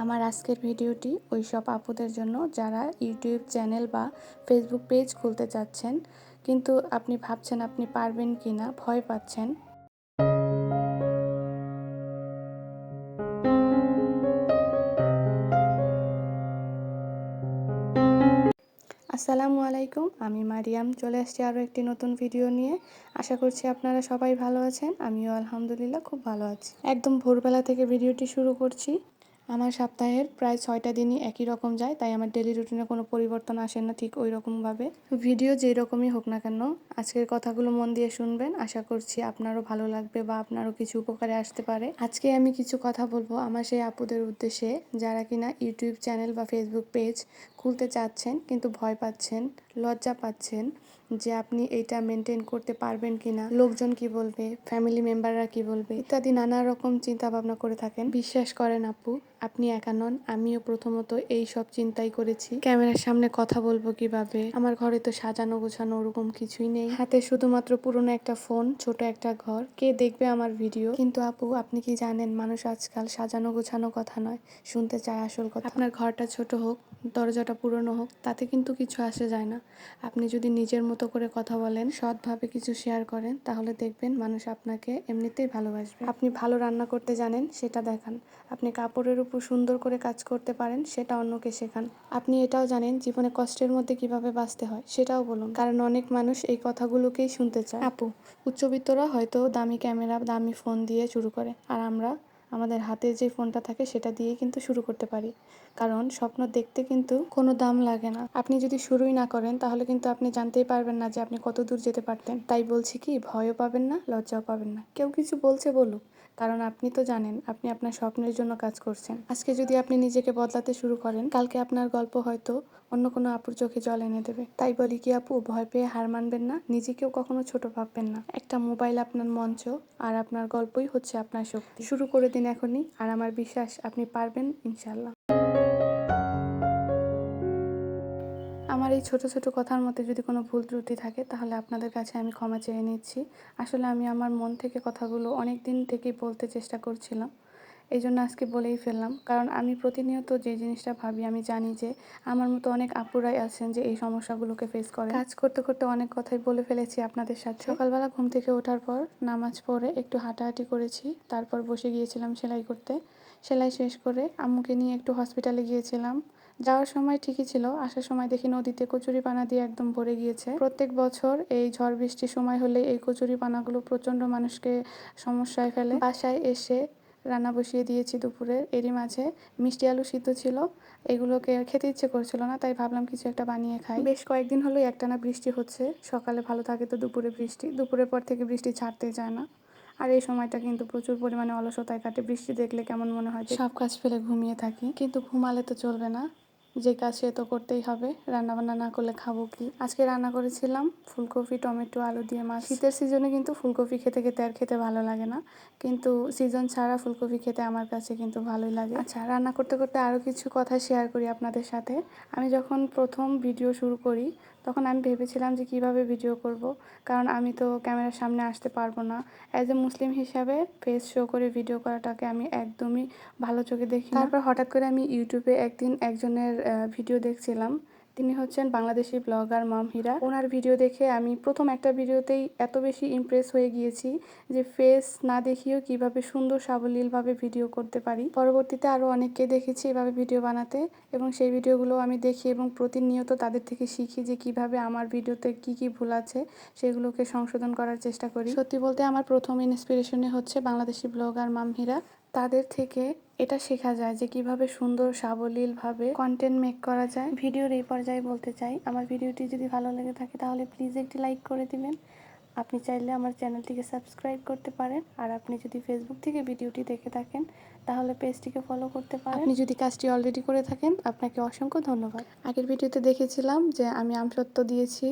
আমার আজকের ভিডিওটি ওই সব আপুদের জন্য যারা ইউটিউব চ্যানেল বা ফেসবুক পেজ খুলতে চাচ্ছেন, কিন্তু আপনি ভাবছেন আপনি পারবেন কি না, ভয় পাচ্ছেন। আসসালামু আলাইকুম, আমি মারিয়াম চলে আসছি আরও একটি নতুন ভিডিও নিয়ে। আশা করছি আপনারা সবাই ভালো আছেন। আমিও আলহামদুলিল্লাহ খুব ভালো আছি। একদম ভোরবেলা থেকে ভিডিওটি শুরু করছি। আমার সপ্তাহের প্রায় 6টা দিনই একই রকম যায়, তাই আমার ডেলি রুটিনে কোনো পরিবর্তন আসে না ঠিক ওই রকমভাবে। ভিডিও যেই রকমই হোক না কেন, আজকের কথাগুলো মন দিয়ে শুনবেন। আশা করছি আপনারও ভালো লাগবে বা আপনারও কিছু উপকারে আসতে পারে। আজকে আমি কিছু কথা বলবো আমার সেই আপুদের উদ্দেশ্যে যারা কিনা ইউটিউব চ্যানেল বা ফেসবুক পেজ খুলতে চাচ্ছেন কিন্তু ভয় পাচ্ছেন, লজ্জা পাচ্ছেন যে আপনি এইটা মেনটেন করতে পারবেন কিনা, লোকজন কি বলবে, ফ্যামিলি মেম্বাররা কি বলবে ইত্যাদি নানা রকম চিন্তা ভাবনা করে থাকেন। বিশ্বাস করেন আপু, আপনি একা নন। আমিও প্রথমত এই সব চিন্তাই করেছি, ক্যামেরার সামনে কথা বলবো কিভাবে, আমার ঘরে তো সাজানো গোছানো ওরকম কিছুই নেই, হাতে শুধুমাত্র পুরনো একটা ফোন, ছোট একটা ঘর, কে দেখবে আমার ভিডিও। কিন্তু আপু, আপনি কি জানেন মানুষ আজকাল সাজানো গোছানো কথা নয়, শুনতে চায় আসল কথা। আপনার ঘরটা ছোট হোক, দরজাটা পুরনো হোক, তাতে কিন্তু কিছু আসে যায় না। আপনি যদি নিজের মতো করে কথা বলেন, সৎভাবে কিছু শেয়ার করেন, তাহলে দেখবেন মানুষ আপনাকে এমনিতেই ভালোবাসবে। আপনি ভালো রান্না করতে জানেন, সেটা দেখান। আপনি কাপড়ের উপর সুন্দর করে কাজ করতে পারেন, সেটা অন্যকে শেখান। আপনি এটাও জানেন জীবনে কষ্টের মধ্যে কিভাবে বাঁচতে হয়, সেটাও বলুন। কারণ অনেক মানুষ এই কথাগুলোকেই শুনতে চায়। আপু, উচ্চবিত্তরা হয়তো দামি ক্যামেরা, দামি ফোন দিয়ে শুরু করে, আর আমরা আমাদের হাতে যে ফোনটা থাকে সেটা দিয়েই কিন্তু শুরু করতে পারি। কারণ স্বপ্ন দেখতে কিন্তু কোনো দাম লাগে না। আপনি যদি শুরুই না করেন, তাহলে কিন্তু আপনি জানতেই পারবেন না যে আপনি কত দূর যেতে পারতেন। তাই বলছি কি, ভয়ও পাবেন না, লজ্জাও পাবেন না। কেউ কিছু বলছে বলুক, কারণ আপনি তো জানেন আপনি আপনার স্বপ্নের জন্য কাজ করছেন। আজকে যদি আপনি নিজেকে বদলাতে শুরু করেন, কালকে আপনার গল্প হয়তো অন্য কোনো আপুর চোখে জল এনে দেবে। তাই বলি কি আপু, ভয় পেয়ে হার মানবেন না, নিজেকেও কখনো ছোট ভাববেন না। একটা মোবাইল আপনার মঞ্চ, আর আপনার গল্পই হচ্ছে আপনার শক্তি। শুরু করে দিন এখনই, আর আমার বিশ্বাস আপনি পারবেন ইনশাল্লাহ। আমার এই ছোট ছোট কথার মধ্যে যদি কোনো ভুল ত্রুটি থাকে, তাহলে আপনাদের কাছে আমি ক্ষমা চেয়ে নিচ্ছি। আসলে আমি আমার মন থেকে কথাগুলো অনেক দিন থেকেই বলতে চেষ্টা করছিলাম, এই জন্য আজকে বলেই ফেললাম। কারণ আমি প্রতিনিয়ত যে জিনিসটা ভাবি, আমি জানি যে আমার মতো অনেক আপুরাই আছেন যে এই সমস্যাগুলোকে ফেস করে। কাজ করতে করতে অনেক কথাই বলে ফেলেছি আপনাদের সাথে। সকালবেলা ঘুম থেকে ওঠার পর নামাজ পড়ে একটু হাঁটাহাঁটি করেছি, তারপর বসে গিয়েছিলাম সেলাই করতে। সেলাই শেষ করে আম্মুকে নিয়ে একটু হসপিটালে গিয়েছিলাম। যাওয়ার সময় ঠিকই ছিল, আসার সময় দেখি নদীতে কচুরিপানা দিয়ে একদম ভরে গিয়েছে। প্রত্যেক বছর এই ঝড় বৃষ্টির সময় হলে এই কচুরিপানাগুলো প্রচণ্ড মানুষকে সমস্যায় ফেলে। বাসায় এসে রান্না বসিয়ে দিয়েছি দুপুরের। এরই মাঝে মিষ্টি আলু সিদ্ধ ছিল, এগুলোকে খেতে ইচ্ছে করছিল না, তাই ভাবলাম কিছু একটা বানিয়ে খাই। বেশ কয়েকদিন হলো একটানা বৃষ্টি হচ্ছে, সকালে ভালো থাকে তো দুপুরে বৃষ্টি, দুপুরের পর থেকে বৃষ্টি ছাড়তেই যায় না। আর এই সময়টা কিন্তু প্রচুর পরিমাণে অলসতায় কাটে। বৃষ্টি দেখলে কেমন মনে হয় সব কাজ ফেলে ঘুমিয়ে থাকি, কিন্তু ঘুমালে তো চলবে না, যে কাজ সে তো করতেই হবে। রান্নাবান্না না করলে খাবো কি? আজকে রান্না করেছিলাম ফুলকপি, টমেটো, আলু দিয়ে মাছ। শীতের সিজনে কিন্তু ফুলকপি খেতে খেতে আর খেতে ভালো লাগে না, কিন্তু সিজন ছাড়া ফুলকপি খেতে আমার কাছে কিন্তু ভালোই লাগে। আচ্ছা, রান্না করতে করতে আরও কিছু কথা শেয়ার করি আপনাদের সাথে। আমি যখন প্রথম ভিডিও শুরু করি, তখন আমি ভেবেছিলাম যে কিভাবে ভিডিও করব, কারণ আমি তো ক্যামেরার সামনে আসতে পারবো না। অ্যাজ এ মুসলিম হিসাবে ফেস শো করে ভিডিও করাটাকে আমি একদমই ভালো চোখে দেখি না। তারপর হঠাৎ করে আমি ইউটিউবে একদিন একজনের ভিডিও দেখছিলাম। তিনি হচ্ছেন বাংলাদেশি ব্লগার মম হীরা। ওনার ভিডিও দেখে আমি প্রথম একটা ভিডিওতেই এত বেশি ইমপ্রেস হয়ে গিয়েছি যে ফেস না দেখিয়েও কিভাবে সুন্দর সাবলীলভাবে ভিডিও করতে পারি। পরবর্তীতে আরও অনেককে দেখেছি এভাবে ভিডিও বানাতে, এবং সেই ভিডিওগুলো আমি দেখি এবং প্রতিনিয়ত তাদের থেকে শিখি যে কিভাবে আমার ভিডিওতে কি কি ভুল আছে সেগুলোকে সংশোধন করার চেষ্টা করি। সত্যি বলতে আমার প্রথম ইন্সপিরেশনে হচ্ছে বাংলাদেশি ব্লগার মম হীরা। তাদের থেকে এটা শেখা যায় যে কিভাবে সুন্দর সাবলীলভাবে কন্টেন্ট মেক করা যায়। ভিডিওর এই পর্যায়ে বলতে চাই, আমার ভিডিওটি যদি ভালো লেগে থাকে তাহলে প্লিজ একটি লাইক করে দিবেন। আপনি চাইলে আমার চ্যানেলটিকে সাবস্ক্রাইব করতে পারেন, আর আপনি যদি ফেসবুক থেকে ভিডিওটি দেখে থাকেন তাহলে পেজটিকে ফলো করতে পারেন। আপনি যদি কাজটি অলরেডি করে থাকেন, আপনাকে অসংখ্য ধন্যবাদ। আগের ভিডিওতে দেখেছিলাম যে আমি আমসত্ত্ব দিয়েছি,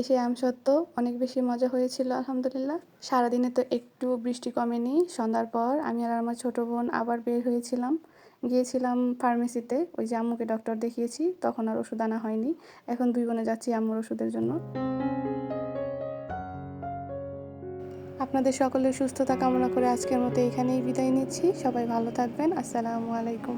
সেই আমসত্ত্ব অনেক বেশি মজা হয়েছিল আলহামদুলিল্লাহ। সারাদিনে তো একটু বৃষ্টি কমেনি। সন্ধ্যার পর আমি আর আমার ছোটো বোন আবার বের হয়েছিলাম, গিয়েছিলাম ফার্মেসিতে। ওই যে আম্মুকে ডক্টর দেখিয়েছি, তখন আর ওষুধ আনা হয়নি। এখন দুই বোনে যাচ্ছি আম্মুর ওষুধের জন্য। আপনাদের সকলের সুস্থতা কামনা করে আজকের মতো এখানেই বিদায় নিচ্ছি। সবাই ভালো থাকবেন। আসসালামু আলাইকুম।